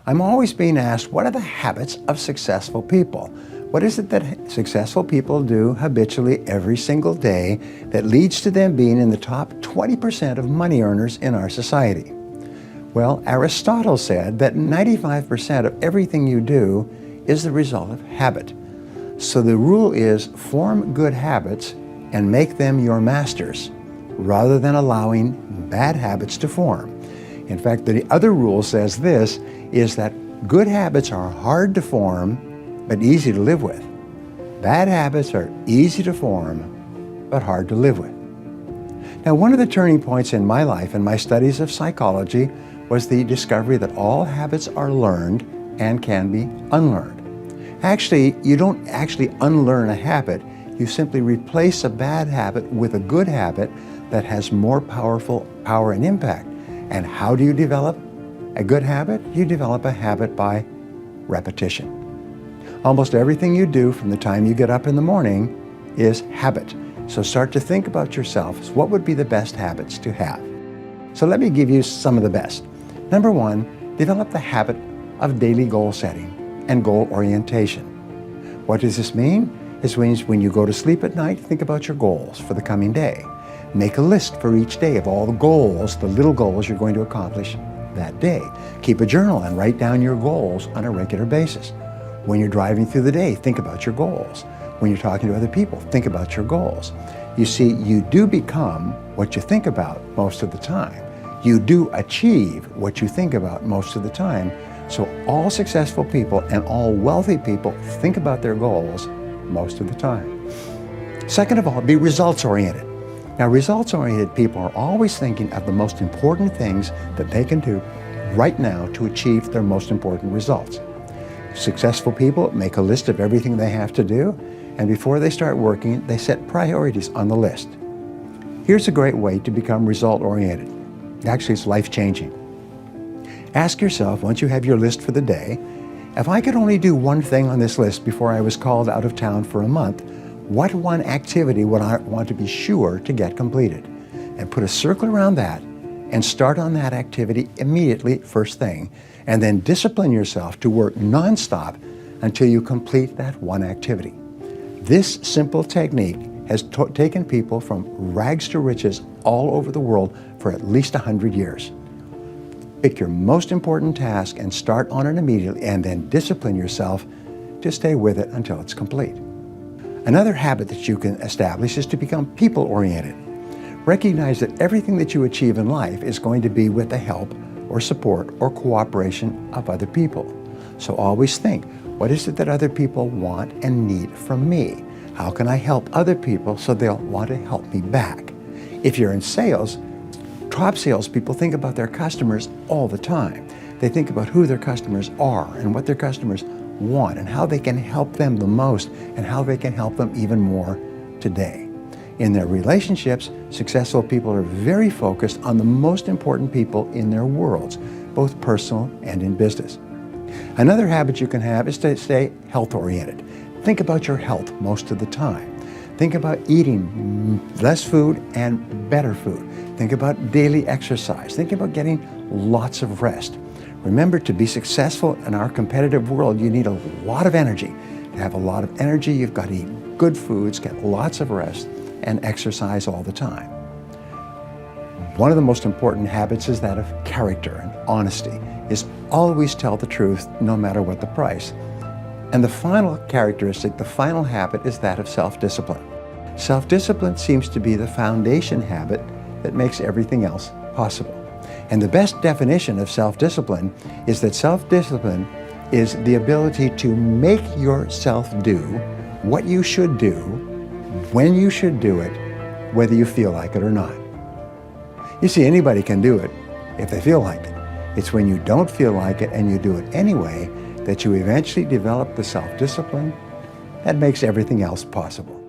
I'm always being asked, what are the habits of successful people? What is it that successful people do habitually every single day that leads to them being in the top 20% of money earners in our society? Well, Aristotle said that 95% of everything you do is the result of habit. So the rule is form good habits and make them your masters, rather than allowing bad habits to form. In fact, the other rule says this, is that good habits are hard to form, but easy to live with. Bad habits are easy to form, but hard to live with. Now, one of the turning points in my life and my studies of psychology was the discovery that all habits are learned and can be unlearned. Actually, you don't actually unlearn a habit, you simply replace a bad habit with a good habit that has more power and impact. And how do you develop a good habit? You develop a habit by repetition. Almost everything you do from the time you get up in the morning is habit. So start to think about yourself. What would be the best habits to have? So let me give you some of the best. Number one, develop the habit of daily goal setting and goal orientation. What does this mean? This means when you go to sleep at night, think about your goals for the coming day. Make a list for each day of all the goals, the little goals you're going to accomplish that day. Keep a journal and write down your goals on a regular basis. When you're driving through the day, think about your goals. When you're talking to other people, think about your goals. You see, you do become what you think about most of the time. You do achieve what you think about most of the time. So all successful people and all wealthy people think about their goals most of the time. Second of all, be results-oriented. Now, results-oriented people are always thinking of the most important things that they can do right now to achieve their most important results. Successful people make a list of everything they have to do, and before they start working, they set priorities on the list. Here's a great way to become result-oriented. Actually, it's life-changing. Ask yourself, once you have your list for the day, if I could only do one thing on this list before I was called out of town for a month, what one activity would I want to be sure to get completed? And put a circle around that and start on that activity immediately, first thing, and then discipline yourself to work nonstop until you complete that one activity. This simple technique has taken people from rags to riches all over the world for at least 100 years. Pick your most important task and start on it immediately, and then discipline yourself to stay with it until it's complete. Another habit that you can establish is to become people-oriented. Recognize that everything that you achieve in life is going to be with the help or support or cooperation of other people. So always think, what is it that other people want and need from me? How can I help other people so they'll want to help me back? If you're in sales, top salespeople think about their customers all the time. They think about who their customers are and what their customers want and how they can help them the most and how they can help them even more today. In their relationships, successful people are very focused on the most important people in their worlds, both personal and in business. Another habit you can have is to stay health-oriented. Think about your health most of the time. Think about eating less food and better food. Think about daily exercise. Think about getting lots of rest. Remember, to be successful in our competitive world, you need a lot of energy. To have a lot of energy, you've got to eat good foods, get lots of rest, and exercise all the time. One of the most important habits is that of character and honesty, is always tell the truth no matter what the price. And the final characteristic, the final habit, is that of self-discipline. Self-discipline seems to be the foundation habit that makes everything else possible. And the best definition of self-discipline is that self-discipline is the ability to make yourself do what you should do, when you should do it, whether you feel like it or not. You see, anybody can do it if they feel like it. It's when you don't feel like it and you do it anyway that you eventually develop the self-discipline that makes everything else possible.